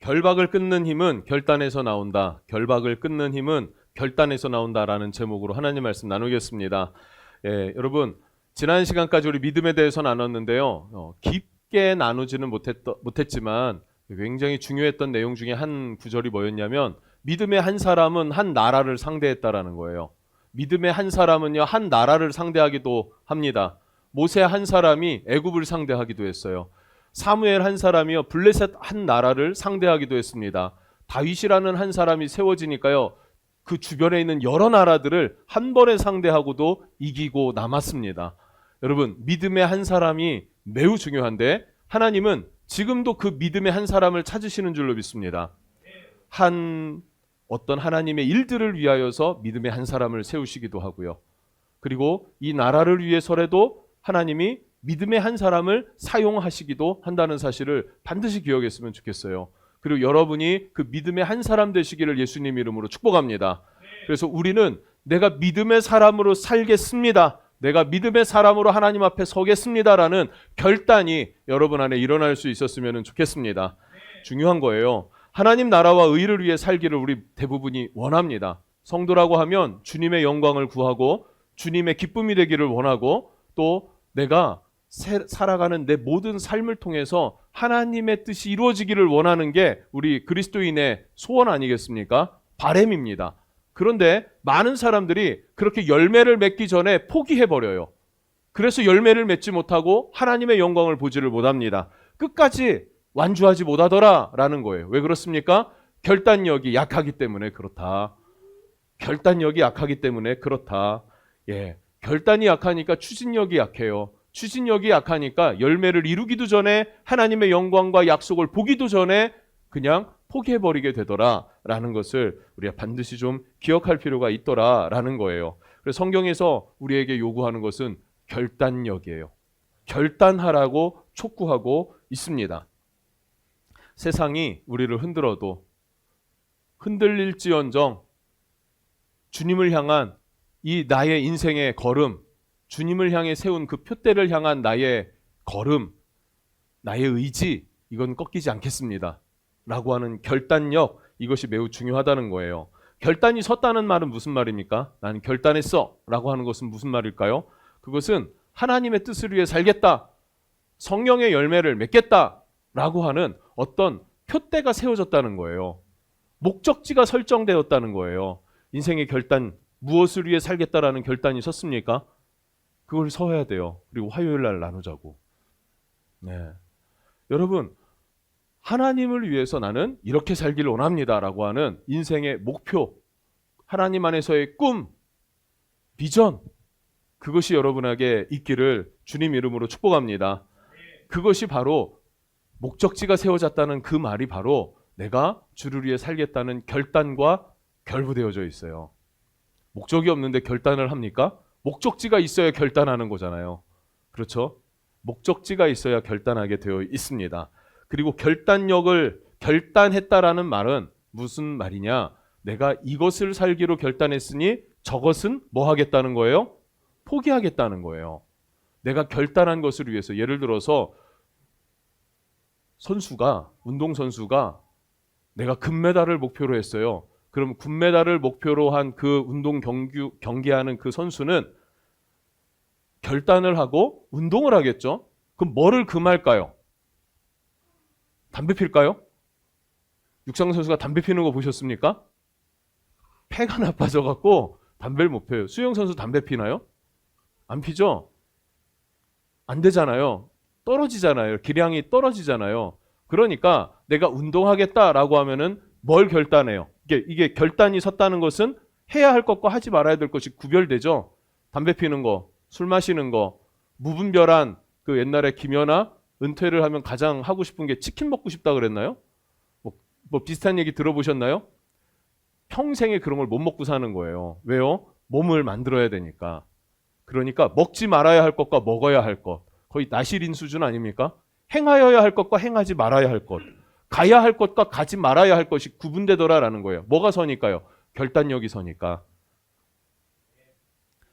결박을 끊는 힘은 결단에서 나온다. 결박을 끊는 힘은 결단에서 나온다라는 제목으로 하나님 말씀 나누겠습니다. 여러분 지난 시간까지 우리 믿음에 대해서 나눴는데요. 깊게 나누지는 못했지만 굉장히 중요했던 내용 중에 한 구절이 뭐였냐면 믿음의 한 사람은 한 나라를 상대했다라는 거예요. 믿음의 한 사람은요 한 나라를 상대하기도 합니다. 모세 한 사람이 애굽을 상대하기도 했어요. 사무엘 한 사람이요 블레셋 한 나라를 상대하기도 했습니다. 다윗이라는 한 사람이 세워지니까요 그 주변에 있는 여러 나라들을 한 번에 상대하고도 이기고 남았습니다. 여러분 믿음의 한 사람이 매우 중요한데 하나님은 지금도 그 믿음의 한 사람을 찾으시는 줄로 믿습니다. 어떤 하나님의 일들을 위하여서 믿음의 한 사람을 세우시기도 하고요. 그리고 이 나라를 위해서라도 하나님이 믿음의 한 사람을 사용하시기도 한다는 사실을 반드시 기억했으면 좋겠어요. 그리고 여러분이 그 믿음의 한 사람 되시기를 예수님 이름으로 축복합니다. 그래서 우리는 내가 믿음의 사람으로 살겠습니다. 내가 믿음의 사람으로 하나님 앞에 서겠습니다라는 결단이 여러분 안에 일어날 수 있었으면 좋겠습니다. 중요한 거예요. 하나님 나라와 의를 위해 살기를 우리 대부분이 원합니다. 성도라고 하면 주님의 영광을 구하고 주님의 기쁨이 되기를 원하고 또 내가 살아가는 내 모든 삶을 통해서 하나님의 뜻이 이루어지기를 원하는 게 우리 그리스도인의 소원 아니겠습니까? 바람입니다. 그런데 많은 사람들이 그렇게 열매를 맺기 전에 포기해버려요. 그래서 열매를 맺지 못하고 하나님의 영광을 보지를 못합니다. 끝까지 완주하지 못하더라라는 거예요. 왜 그렇습니까? 결단력이 약하기 때문에 그렇다. 결단력이 약하기 때문에 그렇다. 결단이 약하니까 추진력이 약해요. 추진력이 약하니까 열매를 이루기도 전에 하나님의 영광과 약속을 보기도 전에 그냥 포기해버리게 되더라라는 것을 우리가 반드시 좀 기억할 필요가 있더라라는 거예요. 그래서 성경에서 우리에게 요구하는 것은 결단력이에요. 결단하라고 촉구하고 있습니다. 세상이 우리를 흔들어도 흔들릴지언정 주님을 향한 이 나의 인생의 걸음, 주님을 향해 세운 그 표대를 향한 나의 걸음, 나의 의지, 이건 꺾이지 않겠습니다. 라고 하는 결단력, 이것이 매우 중요하다는 거예요. 결단이 섰다는 말은 무슨 말입니까? 나는 결단했어 라고 하는 것은 무슨 말일까요? 그것은 하나님의 뜻을 위해 살겠다, 성령의 열매를 맺겠다 라고 하는 어떤 표대가 세워졌다는 거예요. 목적지가 설정되었다는 거예요. 인생의 결단, 무엇을 위해 살겠다라는 결단이 섰습니까? 그걸 서야 돼요. 그리고 화요일 날 나누자고. 여러분, 하나님을 위해서 나는 이렇게 살기를 원합니다라고 하는 인생의 목표, 하나님 안에서의 꿈, 비전, 그것이 여러분에게 있기를 주님 이름으로 축복합니다. 그것이 바로 목적지가 세워졌다는 그 말이 바로 내가 주를 위해 살겠다는 결단과 결부되어져 있어요. 목적이 없는데 결단을 합니까? 목적지가 있어야 결단하는 거잖아요. 그렇죠? 목적지가 있어야 결단하게 되어 있습니다. 그리고 결단했다라는 말은 무슨 말이냐? 내가 이것을 살기로 결단했으니 저것은 뭐 하겠다는 거예요? 포기하겠다는 거예요. 내가 결단한 것을 위해서, 예를 들어서 운동선수가 내가 금메달을 목표로 했어요. 그럼 금메달을 목표로 한 그 운동 경기하는 그 선수는 결단을 하고 운동을 하겠죠. 그럼 뭐를 금할까요? 담배 필까요? 육상 선수가 담배 피는 거 보셨습니까? 폐가 나빠져갖고 담배를 못 펴요. 수영 선수 담배 피나요? 안 피죠? 안 되잖아요. 떨어지잖아요. 기량이 떨어지잖아요. 그러니까 내가 운동하겠다라고 하면은 뭘 결단해요? 이게 결단이 섰다는 것은 해야 할 것과 하지 말아야 될 것이 구별되죠. 담배 피는 거, 술 마시는 거, 무분별한 그 옛날에 김연아 은퇴를 하면 가장 하고 싶은 게 치킨 먹고 싶다 그랬나요? 뭐 비슷한 얘기 들어보셨나요? 평생에 그런 걸 못 먹고 사는 거예요. 왜요? 몸을 만들어야 되니까. 그러니까 먹지 말아야 할 것과 먹어야 할 것, 거의 나시린 수준 아닙니까? 행하여야 할 것과 행하지 말아야 할 것, 가야 할 것과 가지 말아야 할 것이 구분되더라라는 거예요. 뭐가 서니까요? 결단력이 서니까.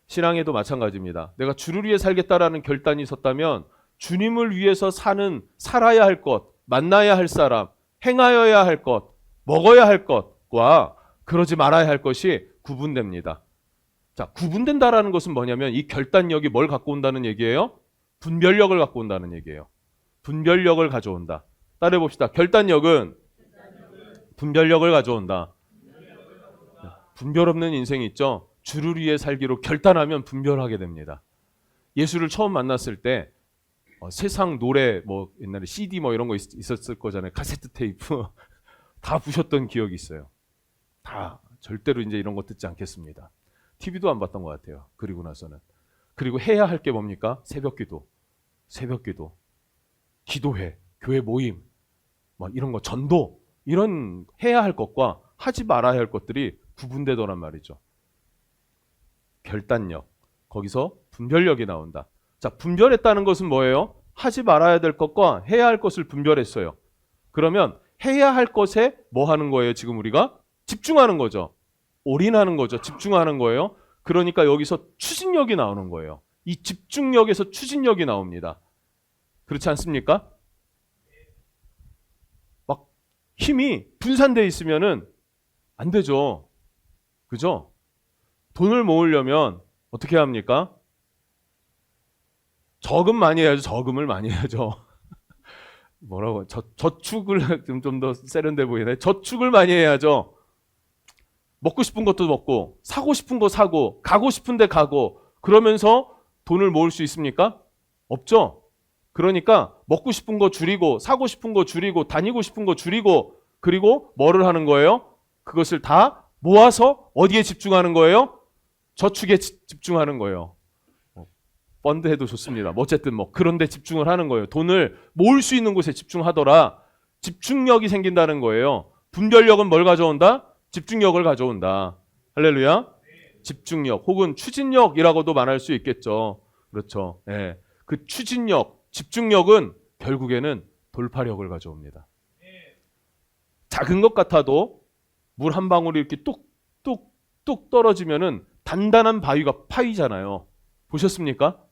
신앙에도 마찬가지입니다. 내가 주를 위해 살겠다라는 결단이 섰다면 주님을 위해서 살아야 할 것, 만나야 할 사람, 행하여야 할 것, 먹어야 할 것과 그러지 말아야 할 것이 구분됩니다. 자, 구분된다라는 것은 뭐냐면 이 결단력이 뭘 갖고 온다는 얘기예요? 분별력을 갖고 온다는 얘기예요. 분별력을 가져온다. 따라해 봅시다. 결단력은 분별력을 가져온다. 분별 없는 인생이 있죠. 주를 위해 살기로 결단하면 분별하게 됩니다. 예수를 처음 만났을 때 세상 노래 뭐 옛날에 CD 뭐 이런 거 있었을 거잖아요. 카세트 테이프 다 부셨던 기억이 있어요. 다 절대로 이제 이런 거 듣지 않겠습니다. TV도 안 봤던 것 같아요. 그리고 나서는. 그리고 해야 할 게 뭡니까? 새벽기도, 기도회, 교회 모임, 뭐 이런 거 전도 이런 해야 할 것과 하지 말아야 할 것들이 구분되더란 말이죠. 결단력, 거기서 분별력이 나온다. 자, 분별했다는 것은 뭐예요? 하지 말아야 될 것과 해야 할 것을 분별했어요. 그러면 해야 할 것에 뭐 하는 거예요? 지금 우리가 집중하는 거죠. 올인하는 거죠. 집중하는 거예요. 그러니까 여기서 추진력이 나오는 거예요. 이 집중력에서 추진력이 나옵니다. 그렇지 않습니까? 막 힘이 분산되어 있으면은 안 되죠. 그죠? 돈을 모으려면 어떻게 합니까? 저금 많이 해야죠. 저금을 많이 해야죠. 뭐라고? 저축을 좀 더 세련돼 보이네. 저축을 많이 해야죠. 먹고 싶은 것도 먹고, 사고 싶은 거 사고, 가고 싶은 데 가고, 그러면서 돈을 모을 수 있습니까? 없죠. 그러니까 먹고 싶은 거 줄이고, 사고 싶은 거 줄이고, 다니고 싶은 거 줄이고, 그리고 뭐를 하는 거예요? 그것을 다 모아서 어디에 집중하는 거예요? 저축에 집중하는 거예요. 펀드 해도 좋습니다. 어쨌든 뭐 그런 데 집중을 하는 거예요. 돈을 모을 수 있는 곳에 집중하더라. 집중력이 생긴다는 거예요. 분별력은 뭘 가져온다? 집중력을 가져온다. 할렐루야. 집중력 혹은 추진력이라고도 말할 수 있겠죠. 그렇죠. 예. 그 추진력, 집중력은 결국에는 돌파력을 가져옵니다. 작은 것 같아도 물 한 방울이 이렇게 뚝뚝뚝 떨어지면은 단단한 바위가 파이잖아요. 보셨습니까?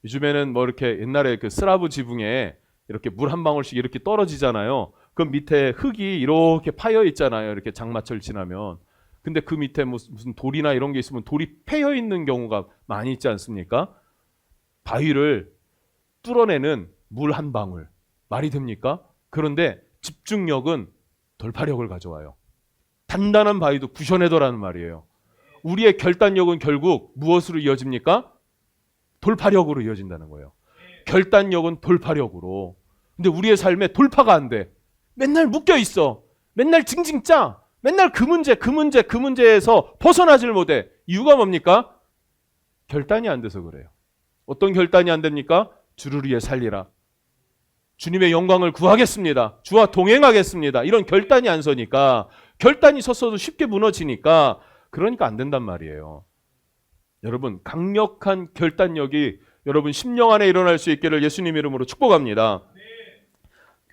요즘에는 뭐 이렇게 옛날에 그 스라브 지붕에 이렇게 물 한 방울씩 이렇게 떨어지잖아요. 그 밑에 흙이 이렇게 파여 있잖아요. 이렇게 장마철 지나면. 근데 그 밑에 무슨 돌이나 이런 게 있으면 돌이 패여 있는 경우가 많이 있지 않습니까? 바위를 뚫어내는 물 한 방울. 말이 됩니까? 그런데 집중력은 돌파력을 가져와요. 단단한 바위도 부셔내더라는 말이에요. 우리의 결단력은 결국 무엇으로 이어집니까? 돌파력으로 이어진다는 거예요. 결단력은 돌파력으로. 근데 우리의 삶에 돌파가 안 돼. 맨날 묶여 있어. 맨날 징징 짜. 맨날 그 문제에서 벗어나질 못해. 이유가 뭡니까? 결단이 안 돼서 그래요. 어떤 결단이 안 됩니까? 주를 위해 살리라. 주님의 영광을 구하겠습니다. 주와 동행하겠습니다. 이런 결단이 안 서니까, 결단이 섰어도 쉽게 무너지니까, 그러니까 안 된단 말이에요. 여러분, 강력한 결단력이 여러분 심령 안에 일어날 수 있기를 예수님 이름으로 축복합니다.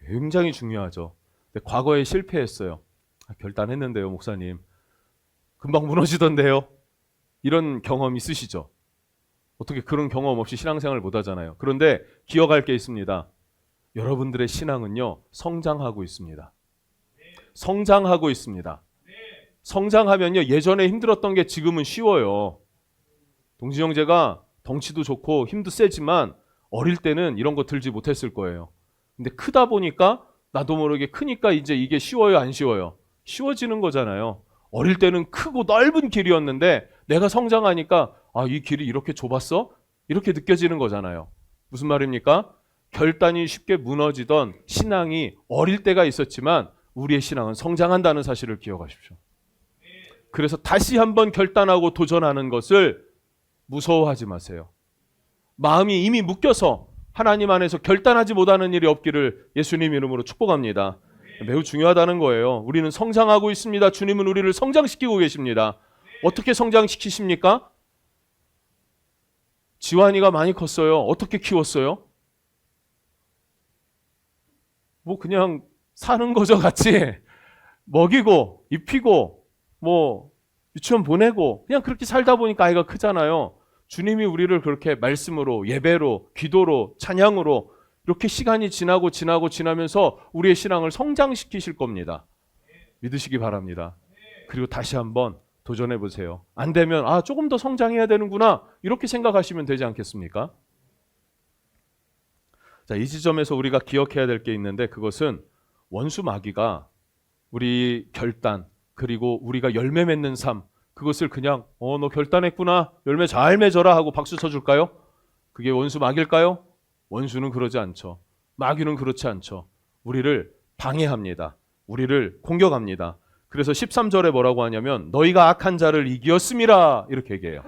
굉장히 중요하죠. 근데 과거에 실패했어요. 결단했는데요, 목사님. 금방 무너지던데요. 이런 경험 있으시죠? 어떻게 그런 경험 없이 신앙생활을 못 하잖아요. 그런데 기억할 게 있습니다. 여러분들의 신앙은요, 성장하고 있습니다. 성장하고 있습니다. 성장하면요, 예전에 힘들었던 게 지금은 쉬워요. 동진 형제가 덩치도 좋고 힘도 세지만 어릴 때는 이런 거 들지 못했을 거예요. 근데 크다 보니까 나도 모르게 크니까 이제 이게 쉬워요, 안 쉬워요? 쉬워지는 거잖아요. 어릴 때는 크고 넓은 길이었는데 내가 성장하니까 이 길이 이렇게 좁았어? 이렇게 느껴지는 거잖아요. 무슨 말입니까? 결단이 쉽게 무너지던 신앙이 어릴 때가 있었지만 우리의 신앙은 성장한다는 사실을 기억하십시오. 그래서 다시 한번 결단하고 도전하는 것을 무서워하지 마세요. 마음이 이미 묶여서 하나님 안에서 결단하지 못하는 일이 없기를 예수님 이름으로 축복합니다. 매우 중요하다는 거예요. 우리는 성장하고 있습니다. 주님은 우리를 성장시키고 계십니다. 어떻게 성장시키십니까? 지환이가 많이 컸어요. 어떻게 키웠어요? 뭐 그냥 사는 거죠, 같이. 먹이고 입히고 뭐 유치원 보내고 그냥 그렇게 살다 보니까 아이가 크잖아요. 주님이 우리를 그렇게 말씀으로, 예배로, 기도로, 찬양으로 이렇게 시간이 지나면서 우리의 신앙을 성장시키실 겁니다. 믿으시기 바랍니다. 그리고 다시 한번 도전해 보세요. 안 되면 조금 더 성장해야 되는구나 이렇게 생각하시면 되지 않겠습니까? 자, 이 지점에서 우리가 기억해야 될 게 있는데 그것은 원수 마귀가 우리 결단 그리고 우리가 열매 맺는 삶 그것을 그냥 너 결단했구나 열매 잘 맺어라 하고 박수 쳐줄까요? 그게 원수 마귀일까요? 원수는 그러지 않죠. 마귀는 그렇지 않죠. 우리를 방해합니다. 우리를 공격합니다. 그래서 13절에 뭐라고 하냐면 너희가 악한 자를 이기었음이라 이렇게 얘기해요.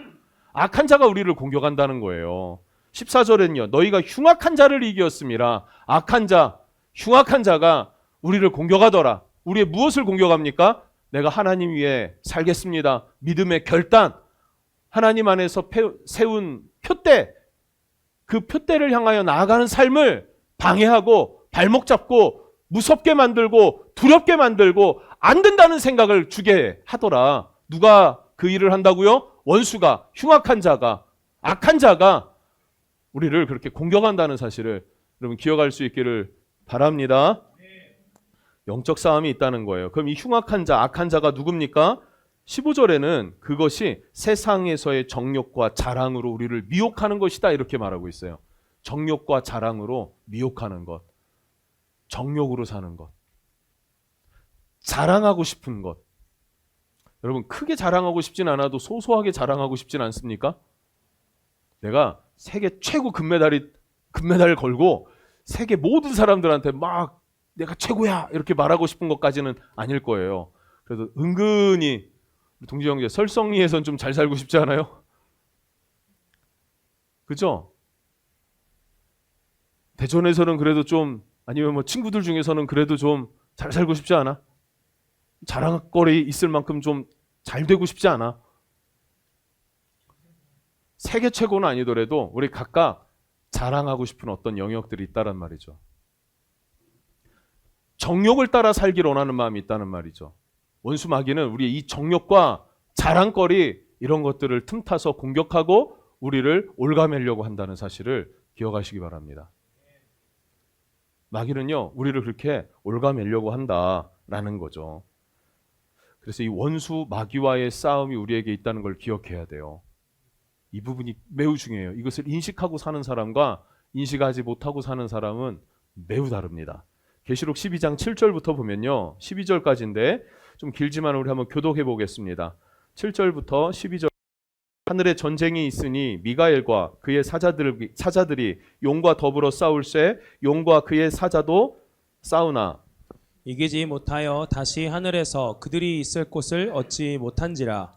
악한 자가 우리를 공격한다는 거예요. 14절에는요. 너희가 흉악한 자를 이기었음이라. 악한 자, 흉악한 자가 우리를 공격하더라. 우리의 무엇을 공격합니까? 내가 하나님 위에 살겠습니다. 믿음의 결단, 하나님 안에서 세운 표대, 그 표대를 향하여 나아가는 삶을 방해하고 발목 잡고 무섭게 만들고 두렵게 만들고 안 된다는 생각을 주게 하더라. 누가 그 일을 한다고요? 원수가, 흉악한 자가, 악한 자가 우리를 그렇게 공격한다는 사실을 여러분 기억할 수 있기를 바랍니다. 영적 싸움이 있다는 거예요. 그럼 이 흉악한 자, 악한 자가 누굽니까? 15절에는 그것이 세상에서의 정욕과 자랑으로 우리를 미혹하는 것이다 이렇게 말하고 있어요. 정욕과 자랑으로 미혹하는 것, 정욕으로 사는 것, 자랑하고 싶은 것. 여러분 크게 자랑하고 싶진 않아도 소소하게 자랑하고 싶진 않습니까? 내가 세계 최고 금메달을 걸고 세계 모든 사람들한테 막 내가 최고야 이렇게 말하고 싶은 것까지는 아닐 거예요. 그래서 은근히 동지 형제 설성리에선 좀 잘 살고 싶지 않아요? 그죠? 대전에서는 그래도 좀 아니면 뭐 친구들 중에서는 그래도 좀 잘 살고 싶지 않아? 자랑거리 있을 만큼 좀 잘 되고 싶지 않아? 세계 최고는 아니더라도 우리 각각 자랑하고 싶은 어떤 영역들이 있다란 말이죠. 정욕을 따라 살기를 원하는 마음이 있다는 말이죠. 원수 마귀는 우리의 이 정욕과 자랑거리 이런 것들을 틈타서 공격하고 우리를 올가매려고 한다는 사실을 기억하시기 바랍니다. 마귀는요 우리를 그렇게 올가매려고 한다라는 거죠. 그래서 이 원수 마귀와의 싸움이 우리에게 있다는 걸 기억해야 돼요. 이 부분이 매우 중요해요. 이것을 인식하고 사는 사람과 인식하지 못하고 사는 사람은 매우 다릅니다. 계시록 12장 7절부터 보면요. 12절까지인데 좀 길지만 우리 한번 교독해 보겠습니다. 7절부터 12절 하늘에 전쟁이 있으니 미가엘과 그의 사자들이 용과 더불어 싸울세 용과 그의 사자도 싸우나 이기지 못하여 다시 하늘에서 그들이 있을 곳을 얻지 못한지라.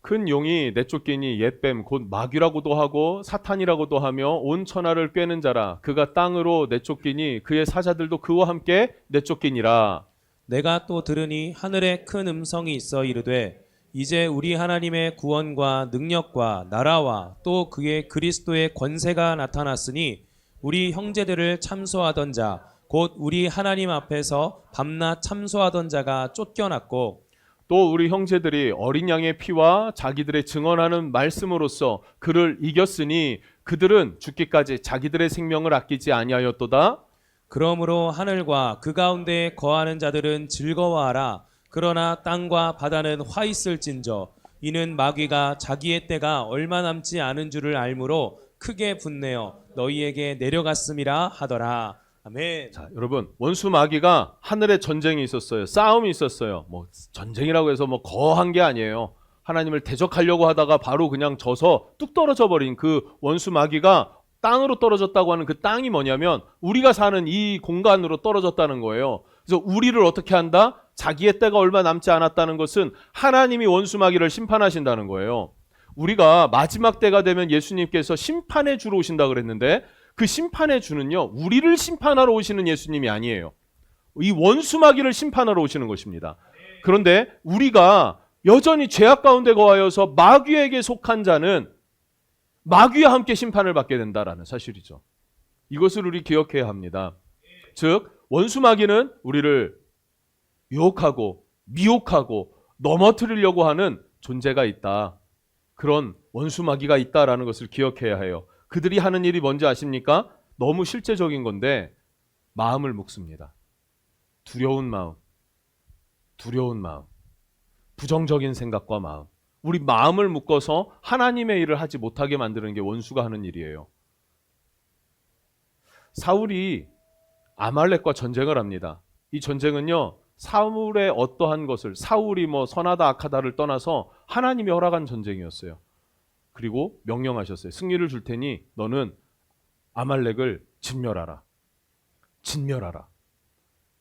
큰 용이 내쫓기니 옛뱀 곧 마귀라고도 하고 사탄이라고도 하며 온 천하를 꿰는 자라 그가 땅으로 내쫓기니 그의 사자들도 그와 함께 내쫓기니라. 내가 또 들으니 하늘에 큰 음성이 있어 이르되 이제 우리 하나님의 구원과 능력과 나라와 또 그의 그리스도의 권세가 나타났으니 우리 형제들을 참소하던 자 곧 우리 하나님 앞에서 밤낮 참소하던 자가 쫓겨났고 또 우리 형제들이 어린 양의 피와 자기들의 증언하는 말씀으로써 그를 이겼으니 그들은 죽기까지 자기들의 생명을 아끼지 아니하였도다. 그러므로 하늘과 그 가운데 거하는 자들은 즐거워하라. 그러나 땅과 바다는 화 있을진저 이는 마귀가 자기의 때가 얼마 남지 않은 줄을 알므로 크게 분내어 너희에게 내려갔음이라 하더라. 아멘. 자, 여러분 원수 마귀가 하늘에 전쟁이 있었어요. 싸움이 있었어요. 뭐 전쟁이라고 해서 뭐 거한 게 아니에요. 하나님을 대적하려고 하다가 바로 그냥 져서 뚝 떨어져 버린 그 원수 마귀가 땅으로 떨어졌다고 하는 그 땅이 뭐냐면 우리가 사는 이 공간으로 떨어졌다는 거예요. 그래서 우리를 어떻게 한다? 자기의 때가 얼마 남지 않았다는 것은 하나님이 원수 마귀를 심판하신다는 거예요. 우리가 마지막 때가 되면 예수님께서 심판의 주로 오신다 그랬는데 그 심판의 주는요 우리를 심판하러 오시는 예수님이 아니에요. 이 원수 마귀를 심판하러 오시는 것입니다. 그런데 우리가 여전히 죄악 가운데 거하여서 마귀에게 속한 자는 마귀와 함께 심판을 받게 된다라는 사실이죠. 이것을 우리 기억해야 합니다. 즉 원수 마귀는 우리를 유혹하고 미혹하고 넘어뜨리려고 하는 존재가 있다. 그런 원수 마귀가 있다라는 것을 기억해야 해요. 그들이 하는 일이 뭔지 아십니까? 너무 실제적인 건데 마음을 묶습니다. 두려운 마음, 부정적인 생각과 마음. 우리 마음을 묶어서 하나님의 일을 하지 못하게 만드는 게 원수가 하는 일이에요. 사울이 아말렉과 전쟁을 합니다. 이 전쟁은요, 사울의 어떠한 것을, 사울이 뭐 선하다 악하다를 떠나서 하나님이 허락한 전쟁이었어요. 그리고 명령하셨어요. 승리를 줄 테니 너는 아말렉을 진멸하라.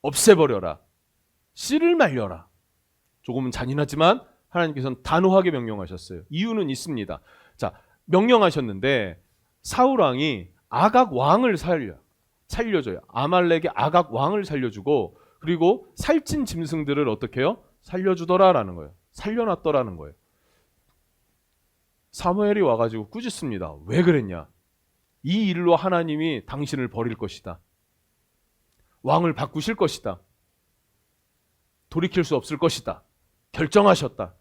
없애버려라. 씨를 말려라. 조금은 잔인하지만 하나님께서는 단호하게 명령하셨어요. 이유는 있습니다. 자, 명령하셨는데 사울 왕이 아각 왕을 살려줘요. 아말렉의 아각 왕을 살려주고, 그리고 살찐 짐승들을 어떻게 해요? 살려주더라라는 거예요. 살려놨더라는 거예요. 사무엘이 와가지고 꾸짖습니다. 왜 그랬냐? 이 일로 하나님이 당신을 버릴 것이다. 왕을 바꾸실 것이다. 돌이킬 수 없을 것이다. 결정하셨다.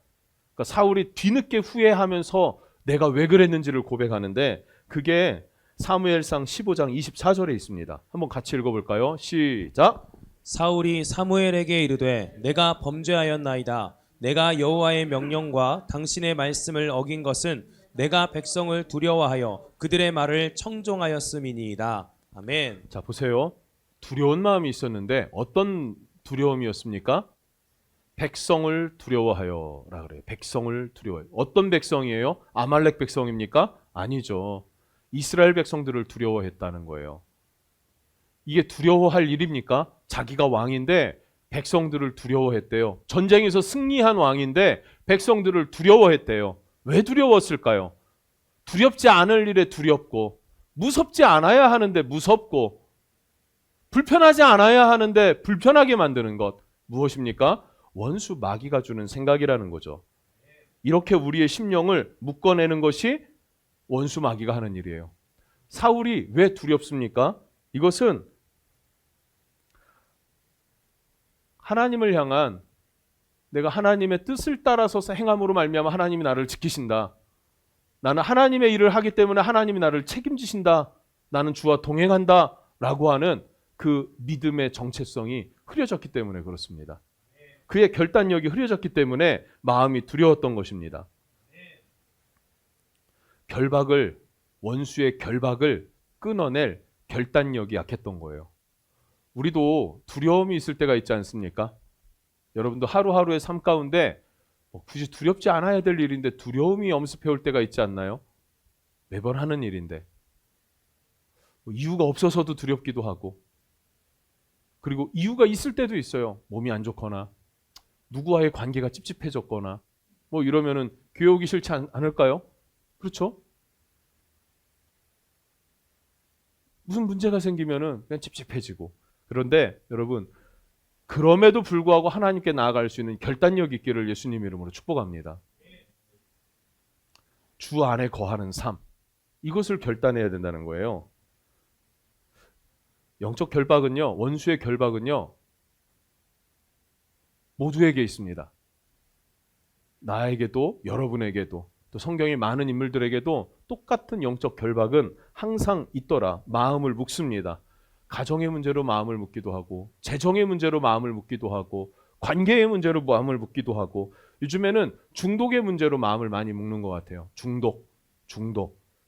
그러니까 사울이 뒤늦게 후회하면서 내가 왜 그랬는지를 고백하는데, 그게 사무엘상 15장 24절에 있습니다. 한번 같이 읽어볼까요? 시작. 사울이 사무엘에게 이르되 내가 범죄하였나이다. 내가 여호와의 명령과 당신의 말씀을 어긴 것은 내가 백성을 두려워하여 그들의 말을 청종하였음이니이다. 아멘. 자, 보세요. 두려운 마음이 있었는데 어떤 두려움이었습니까? 백성을 두려워하여라 그래요. 백성을 두려워해요. 어떤 백성이에요? 아말렉 백성입니까? 아니죠. 이스라엘 백성들을 두려워했다는 거예요. 이게 두려워할 일입니까? 자기가 왕인데 백성들을 두려워했대요. 전쟁에서 승리한 왕인데 백성들을 두려워했대요. 왜 두려웠을까요? 두렵지 않을 일에 두렵고, 무섭지 않아야 하는데 무섭고, 불편하지 않아야 하는데 불편하게 만드는 것. 무엇입니까? 원수 마귀가 주는 생각이라는 거죠. 이렇게 우리의 심령을 묶어내는 것이 원수 마귀가 하는 일이에요. 사울이 왜 두렵습니까? 이것은 하나님을 향한, 내가 하나님의 뜻을 따라서 행함으로 말미암아 하나님이 나를 지키신다. 나는 하나님의 일을 하기 때문에 하나님이 나를 책임지신다. 나는 주와 동행한다. 라고 하는 그 믿음의 정체성이 흐려졌기 때문에 그렇습니다. 그의 결단력이 흐려졌기 때문에 마음이 두려웠던 것입니다. 원수의 결박을 끊어낼 결단력이 약했던 거예요. 우리도 두려움이 있을 때가 있지 않습니까? 여러분도 하루하루의 삶 가운데 굳이 두렵지 않아야 될 일인데 두려움이 엄습해 올 때가 있지 않나요? 매번 하는 일인데. 이유가 없어서도 두렵기도 하고, 그리고 이유가 있을 때도 있어요. 몸이 안 좋거나 누구와의 관계가 찝찝해졌거나 뭐 이러면은 교회 오기 싫지 않을까요? 그렇죠? 무슨 문제가 생기면은 그냥 찝찝해지고. 그런데 여러분, 그럼에도 불구하고 하나님께 나아갈 수 있는 결단력 있기를 예수님 이름으로 축복합니다. 주 안에 거하는 삶, 이것을 결단해야 된다는 거예요. 영적 결박은요, 원수의 결박은요, 모두에게 있습니다. 나에게도, 여러분에게도, 또 성경의 많은 인물들에게도 똑같은 영적 결박은 항상 있더라. 마음을 묶습니다. 가정의 문제로 마음을 묶기도 하고, 재정의 문제로 마음을 묶기도 하고, 관계의 문제로 마음을 묶기도 하고, 요즘에는 중독의 문제로 마음을 많이 묶는 것 같아요. 중독,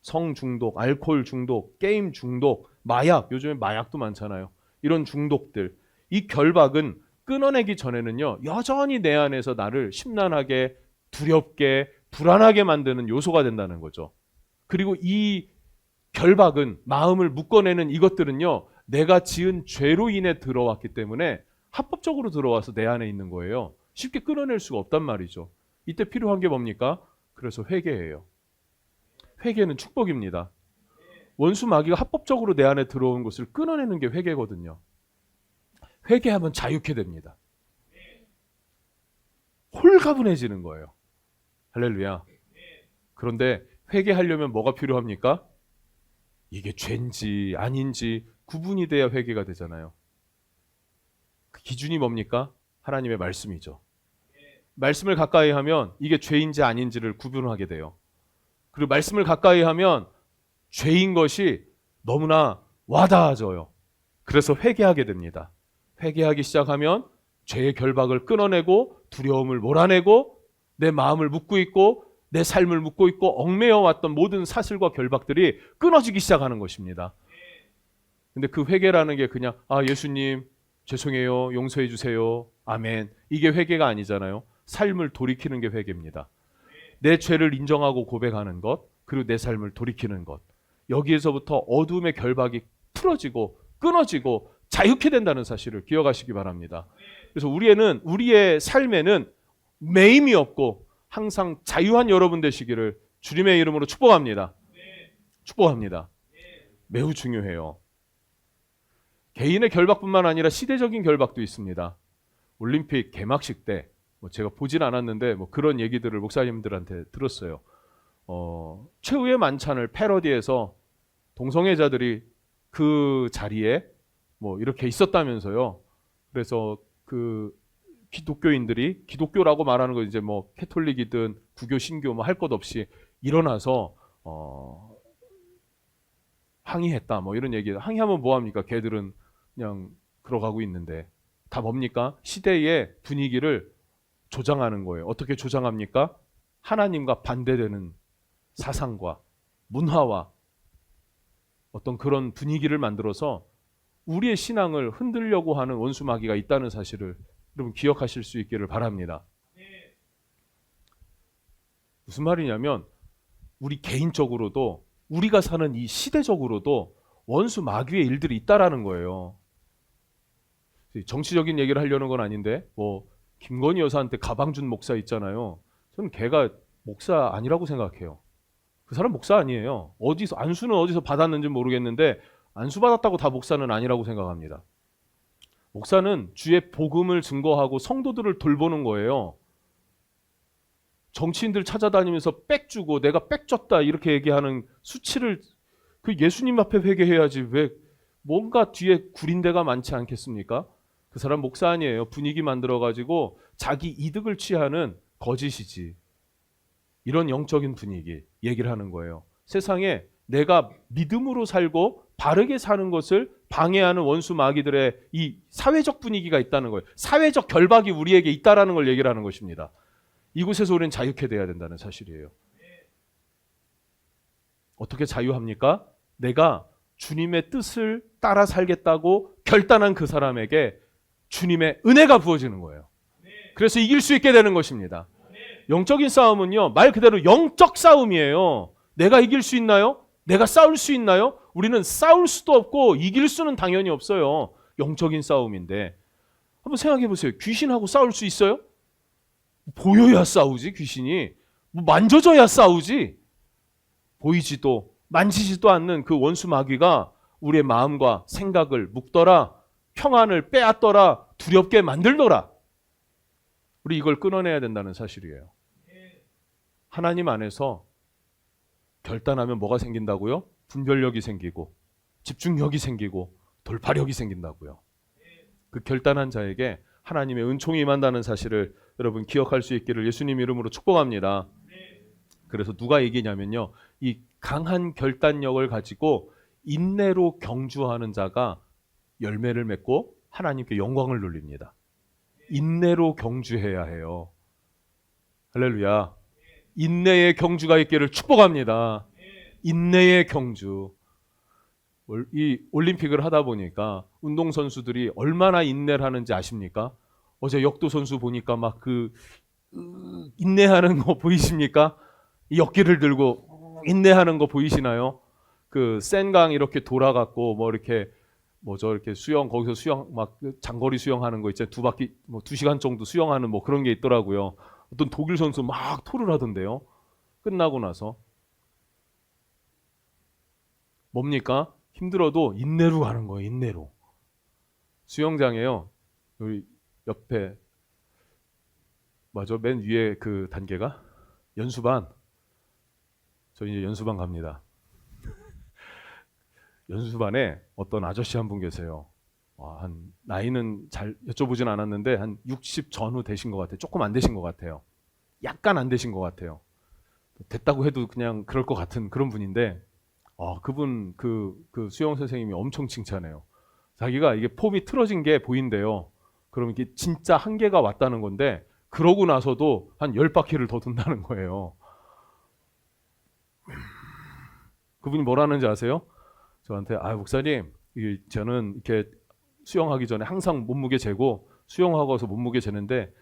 성 중독, 알코올 중독, 게임 중독, 마약, 요즘에 마약도 많잖아요. 이런 중독들, 이 결박은 끊어내기 전에는요, 여전히 내 안에서 나를 심란하게, 두렵게, 불안하게 만드는 요소가 된다는 거죠. 그리고 이 결박은, 마음을 묶어내는 이것들은요, 내가 지은 죄로 인해 들어왔기 때문에 합법적으로 들어와서 내 안에 있는 거예요. 쉽게 끊어낼 수가 없단 말이죠. 이때 필요한 게 뭡니까? 그래서 회개예요. 회개는 축복입니다. 원수 마귀가 합법적으로 내 안에 들어온 것을 끊어내는 게 회개거든요. 회개하면 자유케 됩니다. 홀가분해지는 거예요. 할렐루야. 그런데 회개하려면 뭐가 필요합니까? 이게 죄인지 아닌지 구분이 돼야 회개가 되잖아요. 그 기준이 뭡니까? 하나님의 말씀이죠. 말씀을 가까이 하면 이게 죄인지 아닌지를 구분하게 돼요. 그리고 말씀을 가까이 하면 죄인 것이 너무나 와닿아져요. 그래서 회개하게 됩니다. 회개하기 시작하면 죄의 결박을 끊어내고 두려움을 몰아내고 내 마음을 묶고 있고 내 삶을 묶고 있고 얽매여 왔던 모든 사슬과 결박들이 끊어지기 시작하는 것입니다. 근데 그 회개라는 게 그냥 예수님 죄송해요, 용서해 주세요, 아멘, 이게 회개가 아니잖아요. 삶을 돌이키는 게 회개입니다. 내 죄를 인정하고 고백하는 것, 그리고 내 삶을 돌이키는 것, 여기에서부터 어둠의 결박이 풀어지고 끊어지고 자유케 된다는 사실을 기억하시기 바랍니다. 그래서 우리의 삶에는 매임이 없고 항상 자유한 여러분 되시기를 주님의 이름으로 축복합니다. 축복합니다. 매우 중요해요. 개인의 결박뿐만 아니라 시대적인 결박도 있습니다. 올림픽 개막식 때 제가 보진 않았는데 그런 얘기들을 목사님들한테 들었어요. 최후의 만찬을 패러디해서 동성애자들이 그 자리에 이렇게 있었다면서요. 그래서 그 기독교인들이, 기독교라고 말하는 거 이제 캐톨릭이든 구교, 신교 할 것 없이 일어나서 항의했다 이런 얘기. 항의하면 뭐합니까? 걔들은 그냥 들어가고 있는데 다 뭡니까? 시대의 분위기를 조장하는 거예요. 어떻게 조장합니까? 하나님과 반대되는 사상과 문화와 어떤 그런 분위기를 만들어서 우리의 신앙을 흔들려고 하는 원수 마귀가 있다는 사실을 여러분 기억하실 수 있기를 바랍니다. 무슨 말이냐면 우리 개인적으로도 우리가 사는 이 시대적으로도 원수 마귀의 일들이 있다라는 거예요. 정치적인 얘기를 하려는 건 아닌데 김건희 여사한테 가방 준 목사 있잖아요. 저는 걔가 목사 아니라고 생각해요. 그 사람 목사 아니에요. 안수는 어디서 받았는지 모르겠는데 안수 받았다고 다 목사는 아니라고 생각합니다. 목사는 주의 복음을 증거하고 성도들을 돌보는 거예요. 정치인들 찾아다니면서 빽 주고 내가 빽 줬다 이렇게 얘기하는 수치를 그 예수님 앞에 회개해야지 왜 뭔가 뒤에 구린 데가 많지 않겠습니까? 그 사람 목사 아니에요. 분위기 만들어가지고 자기 이득을 취하는 거짓이지. 이런 영적인 분위기 얘기를 하는 거예요. 세상에 내가 믿음으로 살고 바르게 사는 것을 방해하는 원수 마귀들의 이 사회적 분위기가 있다는 거예요. 사회적 결박이 우리에게 있다라는 걸 얘기를 하는 것입니다. 이곳에서 우리는 자유케 돼야 된다는 사실이에요. 어떻게 자유합니까? 내가 주님의 뜻을 따라 살겠다고 결단한 그 사람에게 주님의 은혜가 부어지는 거예요. 그래서 이길 수 있게 되는 것입니다. 영적인 싸움은요, 말 그대로 영적 싸움이에요. 내가 이길 수 있나요? 내가 싸울 수 있나요? 우리는 싸울 수도 없고 이길 수는 당연히 없어요. 영적인 싸움인데 한번 생각해 보세요. 귀신하고 싸울 수 있어요? 보여야 싸우지. 귀신이 만져져야 싸우지. 보이지도 만지지도 않는 그 원수 마귀가 우리의 마음과 생각을 묶더라, 평안을 빼앗더라, 두렵게 만들더라. 우리 이걸 끊어내야 된다는 사실이에요. 하나님 안에서 결단하면 뭐가 생긴다고요? 분별력이 생기고 집중력이 생기고 돌파력이 생긴다고요. 그 결단한 자에게 하나님의 은총이 임한다는 사실을 여러분 기억할 수 있기를 예수님 이름으로 축복합니다. 그래서 누가 얘기냐면요, 이 강한 결단력을 가지고 인내로 경주하는 자가 열매를 맺고 하나님께 영광을 돌립니다. 인내로 경주해야 해요. 할렐루야. 인내의 경주가 있기를 축복합니다. 인내의 경주. 이 올림픽을 하다 보니까 운동선수들이 얼마나 인내를 하는지 아십니까? 어제 역도 선수 보니까 막 인내하는 거 보이십니까? 이 역기를 들고 인내하는 거 보이시나요? 그 센강 이렇게 돌아갔고 이렇게 이렇게 수영, 거기서 수영 막 장거리 수영하는 거 있잖아요. 2바퀴 2시간 정도 수영하는 그런 게 있더라고요. 어떤 독일 선수 막 토를 하던데요. 끝나고 나서 뭡니까? 힘들어도 인내로 가는 거예요. 인내로. 수영장에요. 여기 옆에 맨 위에 그 단계가 연수반. 저 이제 연수반 갑니다. 연수반에 어떤 아저씨 한 분 계세요. 한 나이는 잘 여쭤보진 않았는데 한 60 전후 되신 것 같아요. 조금 안 되신 것 같아요. 약간 안 되신 것 같아요. 됐다고 해도 그냥 그럴 것 같은 그런 분인데 그분 그 수영 선생님이 엄청 칭찬해요. 자기가 이게 폼이 틀어진 게 보인대요. 그럼 이게 진짜 한계가 왔다는 건데 그러고 나서도 한 10바퀴를 더 돈다는 거예요. 그분이 뭐라는지 아세요? 저한테 목사님, 저는 이렇게 수영하기 전에 항상 몸무게 재고 수영하고 와서 몸무게 재는데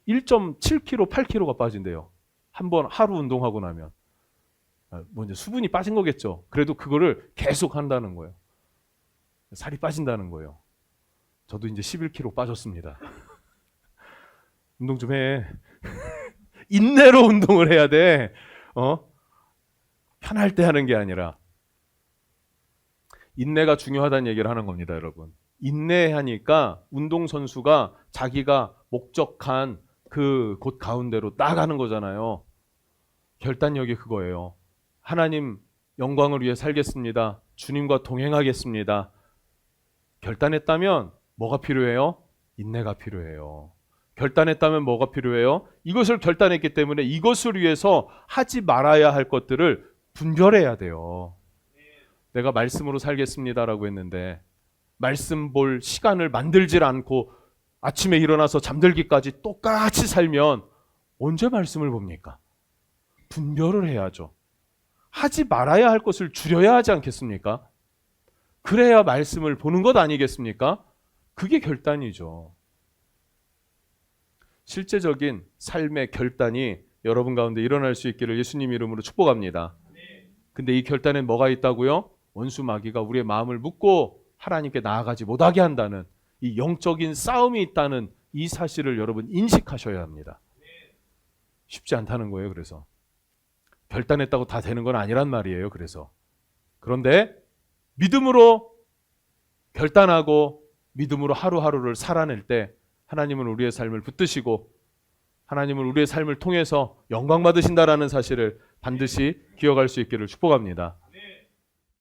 1.7kg, 8kg가 빠진대요. 한번 하루 운동하고 나면. 뭐 이제 수분이 빠진 거겠죠. 그래도 그거를 계속 한다는 거예요. 살이 빠진다는 거예요. 저도 이제 11kg 빠졌습니다. 운동 좀 해. 인내로 운동을 해야 돼. 편할 때 하는 게 아니라. 인내가 중요하다는 얘기를 하는 겁니다, 여러분. 인내하니까 운동선수가 자기가 목적한 그 곳 가운데로 나가는 거잖아요. 결단력이 그거예요. 하나님 영광을 위해 살겠습니다. 주님과 동행하겠습니다. 결단했다면 뭐가 필요해요? 인내가 필요해요. 결단했다면 뭐가 필요해요? 이것을 결단했기 때문에 이것을 위해서 하지 말아야 할 것들을 분별해야 돼요. 내가 말씀으로 살겠습니다라고 했는데 말씀 볼 시간을 만들질 않고 아침에 일어나서 잠들기까지 똑같이 살면 언제 말씀을 봅니까? 분별을 해야죠. 하지 말아야 할 것을 줄여야 하지 않겠습니까? 그래야 말씀을 보는 것 아니겠습니까? 그게 결단이죠. 실제적인 삶의 결단이 여러분 가운데 일어날 수 있기를 예수님 이름으로 축복합니다. 근데 이 결단에 뭐가 있다고요? 원수 마귀가 우리의 마음을 묶고 하나님께 나아가지 못하게 한다는 이 영적인 싸움이 있다는 이 사실을 여러분 인식하셔야 합니다. 쉽지 않다는 거예요. 그래서 결단했다고 다 되는 건 아니란 말이에요. 그런데 믿음으로 결단하고 믿음으로 하루하루를 살아낼 때 하나님은 우리의 삶을 붙드시고 하나님은 우리의 삶을 통해서 영광 받으신다라는 사실을 반드시 기억할 수 있기를 축복합니다.